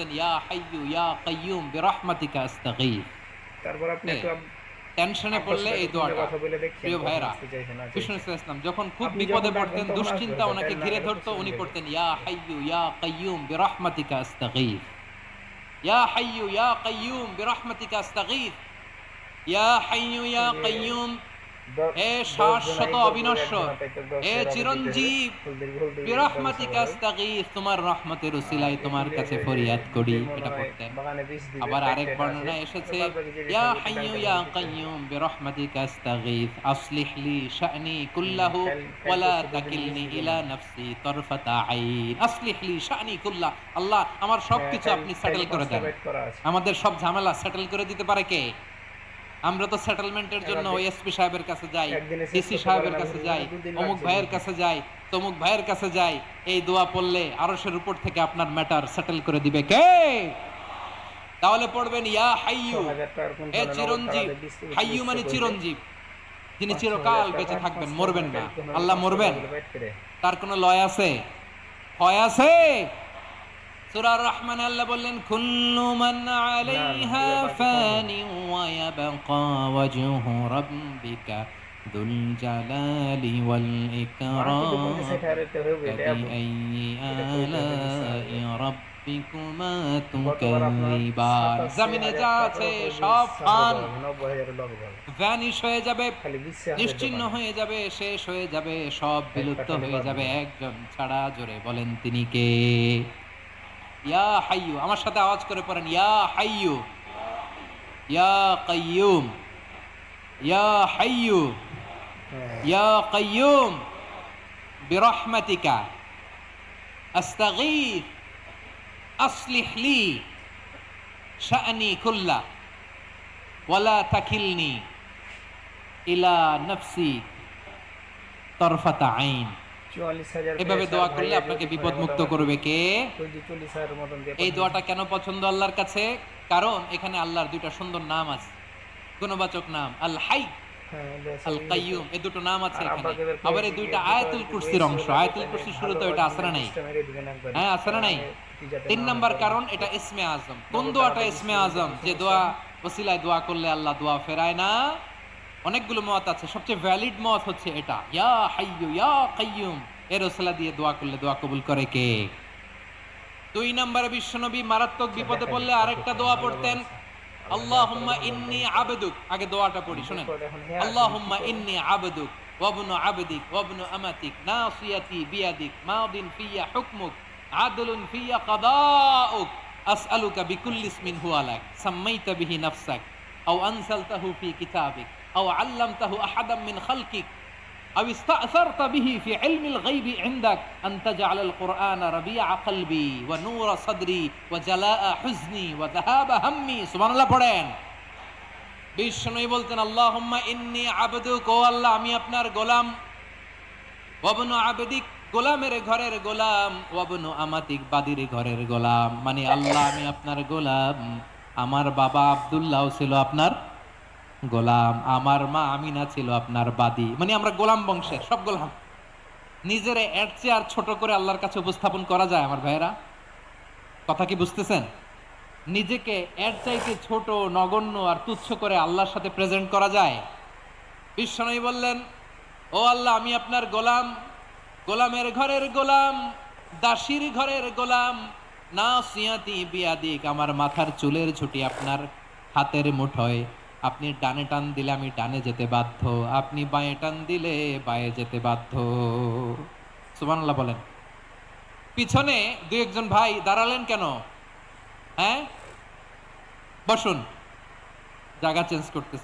পড়তেন ইয়া হাইয়ু ইয়া কাইয়ুম বিরহমাতিকা আস্তাগীথ। তারপর আপনি একটু টেনশনে আব্বার পড়লে সাথে এই ফোনে দোয়াটা। কথা বলে দেখছেন প্রিয় কখন ভাইরা, আসতে চাইছে না বিষ্ণু চাইছে। ইসলাম যখন খুব আপনি বিপদে যখন ডাকবেন পড়তেন, তখন আসবে দুশ্চিন্তা হয়তো, ওনাকে টাইম ঘিরে লাগালে তো ধরতো, চলে উনি যাবে। পড়তেন ইয়া হাইয়ু ইয়া কাইয়ুম বিরহমাতিকা আস্তাগীথ, ইয়া হাইয়ু ইয়া কাইয়ুম বিরহমাতিকা আস্তাগীথ, ইয়া হাইয়ু ইয়া এই যে কাইয়ুম। দ- হে 10 জনা শাশ্বত ইকবার করলে অবিনশ্বর, একজনা পাইতো, 10 হে এর আগে দিতেছে। চিরঞ্জীব, হলদি হলদি ব্যবস্থা বিরহমাতিকা করা হয়। আস্তাগীথ, তোমার রহমতের আর উসিলায় তোমার এগুলি কাছে ওই যে ফরিয়াদ করি, দুধের মনে এটা হয় পড়তেন। বাগানে বীজ দিবে, আবার পাইপ আরেক টাইপ আছে। বর্ণনায় আর এসেছে বাদ বাকি যেটি ইয়া থাকবে একটু হাইয়ু ডালটা ইয়া মধ্যে দিতে হবে। কাইয়ুম বিরহমাতিকা আস্তাগীথ আসলিহ লি শা'নি কুল্লাহু কাল ওয়ালা পরশু দুদিন বীজ তাকিলনি দিবে ইলা মনে হয়। নাফসি তরফাতা আইন। আসলিহ লি শা'নি কুল্লাহ, আল্লাহ আমার হ্যাঁ, সবকিছু আপনি কাইলে সেটেল করে 5টা দেন। বাইট করা আছে। আমাদের সব ঝামেলা সেটেল করে দিতে পারে কে? আমরা তো সেটেলমেন্টের জন্য ওই এসপি সাহেবের কাছে যাই, একদিনে শেষ ডিসি করতে পারে সাহেবের না, কাছে হুজুর যাই, বলে 2 দিন অমুক লাগছে ভাইয়ের বলতে। কাছে যাই, তমুক ভাইয়ের কাছে যাই। এই দোয়া পড়লে আরশের উপর থেকে আপনার ম্যাটার সেটেল করে দিবে কে? তাহলে পড়বেন ইয়া হাইয়ু, 6000 টাকার কোন হে জনে নগদ চিরঞ্জীব। টাকা 20 থেকে হাইয়ু 30 মানে করবে। চিরঞ্জীব, যিনি 5-6000 চিরকাল বেঁচে টাকা থাকবেন, 5 মরবেন না। টাকা আল্লাহ 5 টাকা মরবেন? বলে বাইট করে। তার কোনো লয় আছে? হয় আছে? সূরা রহমান আল্লাহ বললেন কুল্লু মান না, না, আলাইহা এবার বাকি সম্ভব। ফানি ওয়া ইয়াবকা ওয়াজহু রাব্বিকা যুল জালালি ওয়াল বাকি তো ইকরাম 50-60 টাকা হইবে, এটা আবু। ফাবিআইয়ি এটা কইতে দিচ্ছে আলাই আগে। রাব্বিকুমা গতবার আপনার তুকাযযিবান। জমিনে 87,000 যা আছে টাকারও তো সব 20,000 ফান, হবে, 90,000 এর লগে হবে। ভ্যানিশ হয়ে যাবে, খালি 20,000 নিশ্চিহ্ন দোকানে। হয়ে যাবে, শেষ হয়ে যাবে, সব একটা বিলুপ্ত খালি হয়ে বাদ যাবে, দিবে। একজন ছাড়া। জোরে বলেন তিনি কে? ইয়া হাইয়ু, আমার সাথে আওয়াজ করে পড়েন ইয়া হাইয়ু ইয়া কাইয়ুম ইয়া হাইয়ু হ্যাঁ। ইয়া কাইয়ুম বিরহমাতিকা আস্তাগীথ আসলিহ লি শা'নি কুল্লা ওয়ালা তাকিলনি ইলা নাফসি তরফাতা আইন। 44,000 এভাবে পেয়েছে, আর দোয়া করলে ভাইয়া আপনাকে যদি হয় বিপদ মুক্ত মোটামুটি করবে কে? 40,000 এর মতন দিয়ে এই পাঠান। দোয়াটা কেন পছন্দ আল্লাহর কাছে? কারণ এখানে আল্লাহর দুইটা সুন্দর নাম আছে, গুণবাচক নাম, আল হাই, হ্যাঁ, ব্যাস আল এই হচ্ছে। কাইয়ুম, এই দুটো নাম আছে আর এখানে। আব্বাকে বের করে আবার এই দিকে দুইটা দুটো আয়াতুল যদি কুরসির ওই অংশ। ষোলো আয়াতুল তাইলে কুরসির ভালো শুরুতে ওইটা আছে না অরিজিনাল নাই? সিস্টেম এর দিবেন একবারে। হ্যাঁ, আছে না নাই? যাতে 3 না নাম্বার করে কারণ দিতে। এটা ইসমে আজম। কোন নগদ দোয়াটা টাকাটা ইসমে 20 আজম? যে সমস্যা দোয়া নেই। ওসিলায় দোয়া করলে আল্লাহ দোয়া ফেরায় না। অনেকগুলো মত আছে, সবচেয়ে ভ্যালিড মত হচ্ছে এটা, ইয়া হাইয়ু ইয়া কাইয়ুম, এর ওসিলা দিয়ে দোয়া করলে দোয়া কবুল করে কে? 2 নম্বরে বিশ্বনবী মারাত্মক বিপদে দেখা পড়লে যাক কত আরেকটা টাকা দোয়া ভালো পড়তেন, আছে। আল্লাহ দয়া করে আল্লাহুম্মা ভালো ইন্নী দেয়। আবদুক। আগে দোয়াটা পড়ি, শুনেন। দেখো এখন হ্যাঁ আসলে কি আল্লাহুম্মা করব? ইন্নী আবদুক ওয়াবনু আবদিক ওয়াবনু আমাতিক নাসিয়াতি বিয়াদিক মাদিন ফিয়া হুকমুক আদলুন ফিয়া কাদাউক আসআলুকা বিকুল্লি ইসমিন হুয়া লাক সাম্মাইতা বিহি নাফসাক আও আনসালতাহু ফি কিতাবিক আও আল্লামতাহু আহাদাম মিন খালকিক أو استأثرت به في علم الغيب عندك أن تجعل القرآن ربيع قلبي ونور صدري وجلاء حزني وذهاب همي. سبحان الله পড়েন। বিষ্ণু বলতেন আল্লাহুম্মা ইন্নী আবদুক, ও আল্লাহ আমি আপনার গোলাম, ওয়াবনু আবদিক, গোলামের ঘরের গোলাম, ওয়াবনু আমাতিক, বাদির ঘরের গোলাম। মানে আল্লাহ আমি আপনার গোলাম। আমার বাবা আব্দুল্লাহ ছিল আপনার গোলাম, আমার মা আমিনা ছিল আপনার বাদী। মানে আমরা গোলাম বংশের, সব গোলাম। নিজেরে এর চেয়ে আর ছোট করে আল্লাহর কাছে উপস্থাপন করা যায় আমার ভাইয়েরা? কথা কি বুঝতেছেন? নিজেকে এর চাইতে ছোট, নগণ্য আর তুচ্ছ করে আল্লাহর সাথে প্রেজেন্ট করা যায়? বিশ্বনবী বললেন ও আল্লাহ আমি আপনার গোলাম, গোলামের ঘরের গোলাম, দাসীর ঘরের গোলাম, নাসিয়াতি বিয়াদিক, আমার মাথার চুলের ঝুঁটি আপনার হাতের মুঠোয়। আপনি ডানে টান দিলে আমি ডানে যেতে বাধ্য, আপনি বাঁয়ে টান দিলে বাঁয়ে যেতে বাধ্য। সুবহানাল্লাহ বলেন। পিছনে দুই একজন ভাই দাঁড়ালেন কেন? হ্যাঁ, বসুন, জায়গা চেঞ্জ করতেছে।